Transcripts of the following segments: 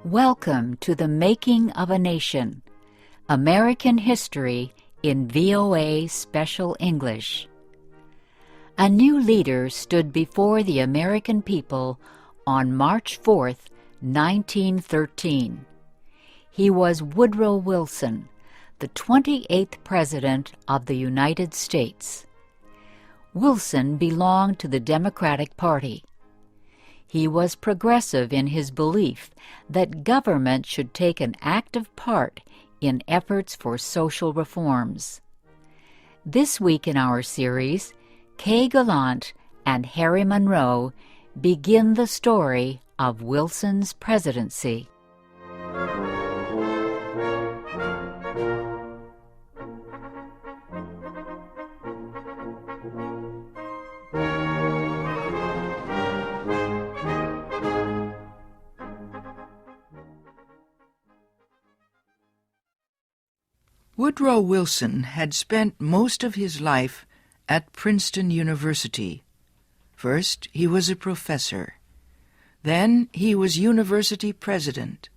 Welcome to the Making of a Nation, American History in VOA Special English. A new leader stood before the American people on March 4th, 1913. He was Woodrow Wilson, the 28th President of the United States. Wilson belonged to the Democratic Party. He was progressive in his belief that government should take an active part in efforts for social reforms. This week in our series, Kay Gallant and Harry Monroe begin the story of Wilson's presidency. Woodrow Wilson had spent most of his life at Princeton University. First, he was a professor. Then he was university president.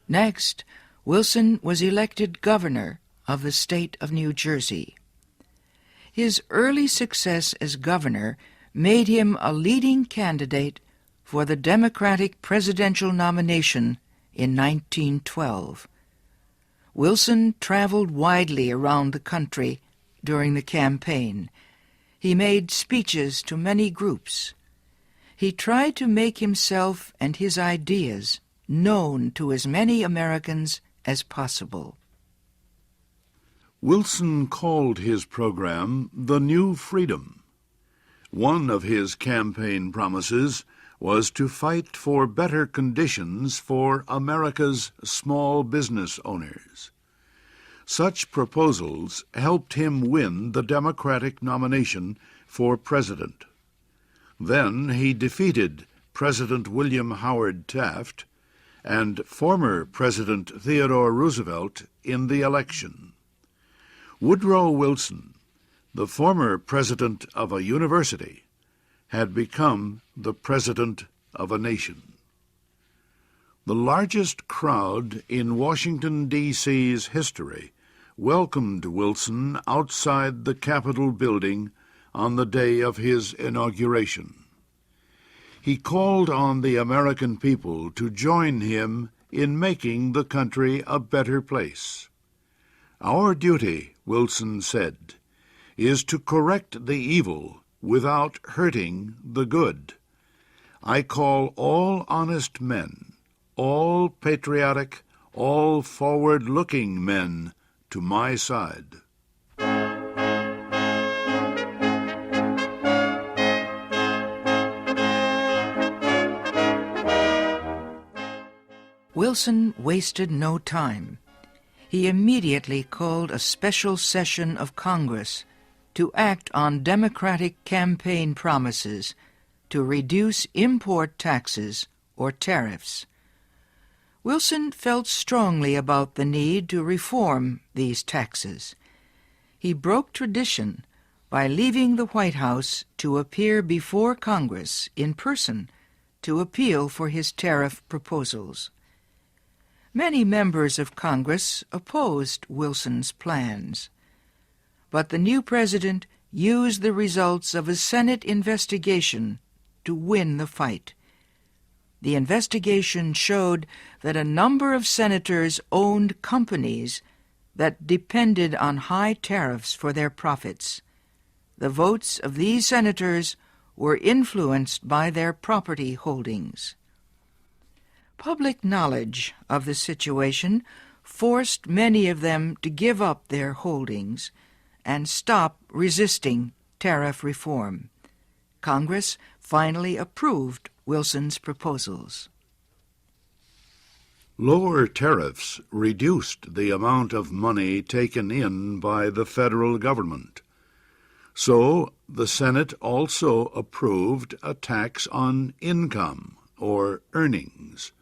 Next, Wilson was elected governor of the state of New Jersey. His early success as governor made him a leading candidate for the Democratic presidential nomination in 1912. Wilson traveled widely around the country during the campaign. He made speeches to many groups. He tried to make himself and his ideas known to as many Americans as possible. Wilson called his program the New Freedom. One of his campaign promises was to fight for better conditions for America's small business owners. Such proposals helped him win the Democratic nomination for president. Then he defeated President William Howard Taft and former President Theodore Roosevelt in the election. Woodrow Wilson, the former president of a university, had become the president of a nation. The largest crowd in Washington, D.C.'s history welcomed Wilson outside the Capitol building on the day of his inauguration. He called on the American people to join him in making the country a better place. "Our duty," Wilson said, "is to correct the evil without hurting the good. I call all honest men, all patriotic, all forward-looking men to my side." Wilson wasted no time. He immediately called a special session of Congress to act on Democratic campaign promises to reduce import taxes or tariffs. Wilson felt strongly about the need to reform these taxes. He broke tradition by leaving the White House to appear before Congress in person to appeal for his tariff proposals. Many members of Congress opposed Wilson's plans, but the new president used the results of a Senate investigation to win the fight. The investigation showed that a number of senators owned companies that depended on high tariffs for their profits. The votes of these senators were influenced by their property holdings. Public knowledge of the situation forced many of them to give up their holdings and stop resisting tariff reform. Congress finally approved Wilson's proposals. Lower tariffs reduced the amount of money taken in by the federal government. So the Senate also approved a tax on income or earnings.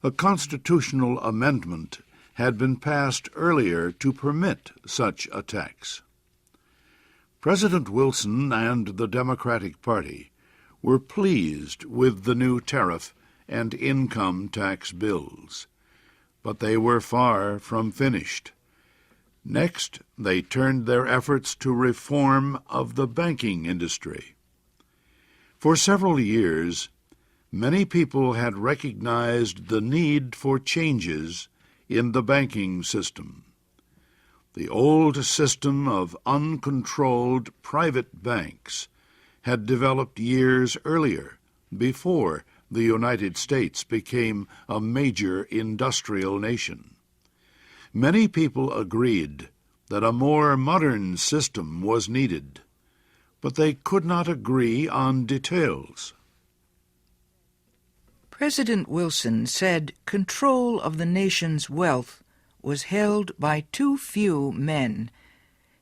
A constitutional amendment had been passed earlier to permit such a tax. President Wilson and the Democratic Party were pleased with the new tariff and income tax bills. But they were far from finished. Next, they turned their efforts to reform of the banking industry. For several years, many people had recognized the need for changes in the banking system. The old system of uncontrolled private banks had developed years earlier, before the United States became a major industrial nation. Many people agreed that a more modern system was needed, but they could not agree on details. President Wilson said control of the nation's wealth was held by too few men.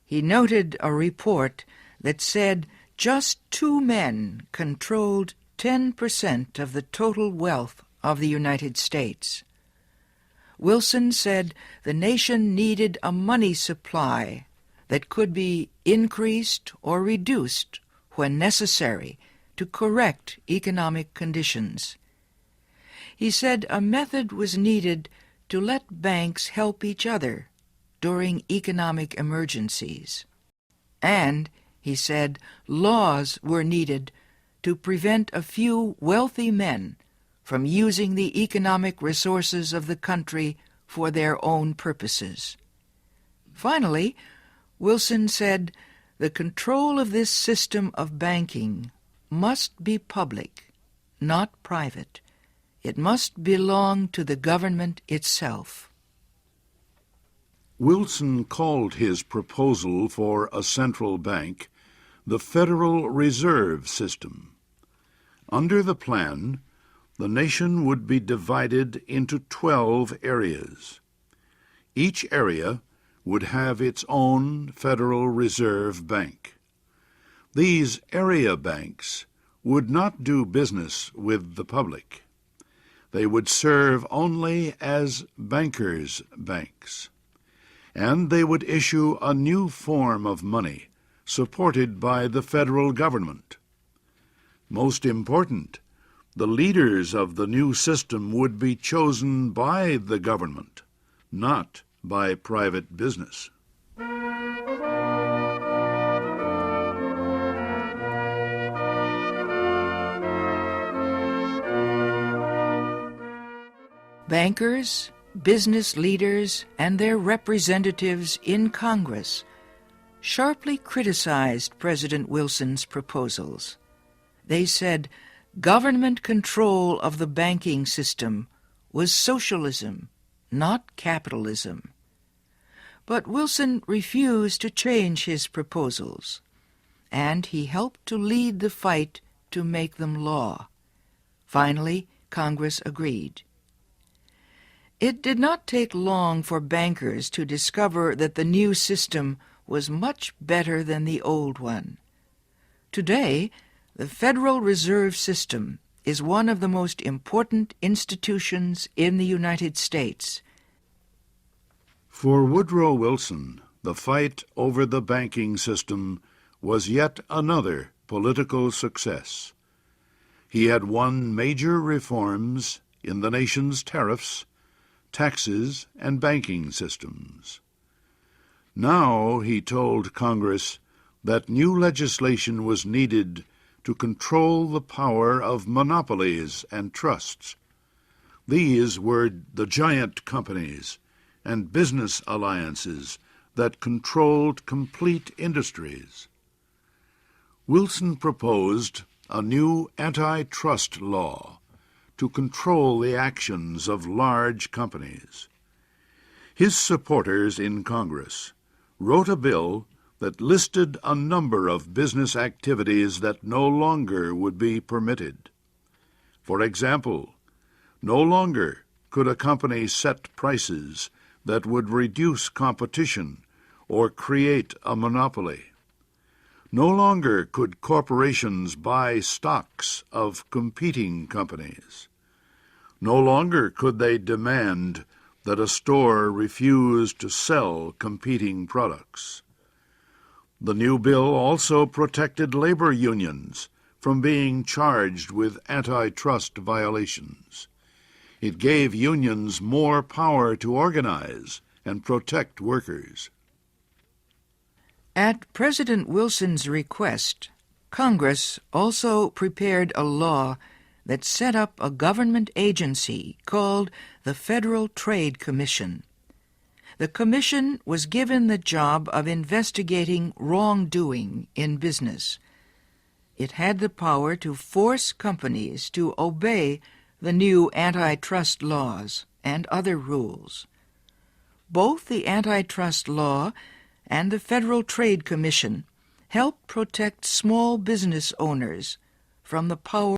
He noted a report that said just 2 men controlled 10% of the total wealth of the United States. Wilson said the nation needed a money supply that could be increased or reduced when necessary to correct economic conditions. He said a method was needed to let banks help each other during economic emergencies. And, he said, laws were needed to prevent a few wealthy men from using the economic resources of the country for their own purposes. Finally, Wilson said the control of this system of banking must be public, not private. It must belong to the government itself. Wilson called his proposal for a central bank the Federal Reserve System. Under the plan, the nation would be divided into 12 areas. Each area would have its own Federal Reserve Bank. These area banks would not do business with the public. They would serve only as bankers' banks, and they would issue a new form of money supported by the federal government. Most important, the leaders of the new system would be chosen by the government, not by private business. Bankers, business leaders, and their representatives in Congress sharply criticized President Wilson's proposals. They said government control of the banking system was socialism, not capitalism. But Wilson refused to change his proposals, and he helped to lead the fight to make them law. Finally, Congress agreed. It did not take long for bankers to discover that the new system was much better than the old one. Today, the Federal Reserve System is one of the most important institutions in the United States. For Woodrow Wilson, the fight over the banking system was yet another political success. He had won major reforms in the nation's tariffs, taxes, and banking systems. Now he told Congress that new legislation was needed to control the power of monopolies and trusts. These were the giant companies and business alliances that controlled complete industries. Wilson proposed a new antitrust law to control the actions of large companies. His supporters in Congress wrote a bill that listed a number of business activities that no longer would be permitted. For example, no longer could a company set prices that would reduce competition or create a monopoly. No longer could corporations buy stocks of competing companies. No longer could they demand that a store refuse to sell competing products. The new bill also protected labor unions from being charged with antitrust violations. It gave unions more power to organize and protect workers. At President Wilson's request, Congress also prepared a law that set up a government agency called the Federal Trade Commission. The commission was given the job of investigating wrongdoing in business. It had the power to force companies to obey the new antitrust laws and other rules. Both the antitrust law and the Federal Trade Commission help protect small business owners from the power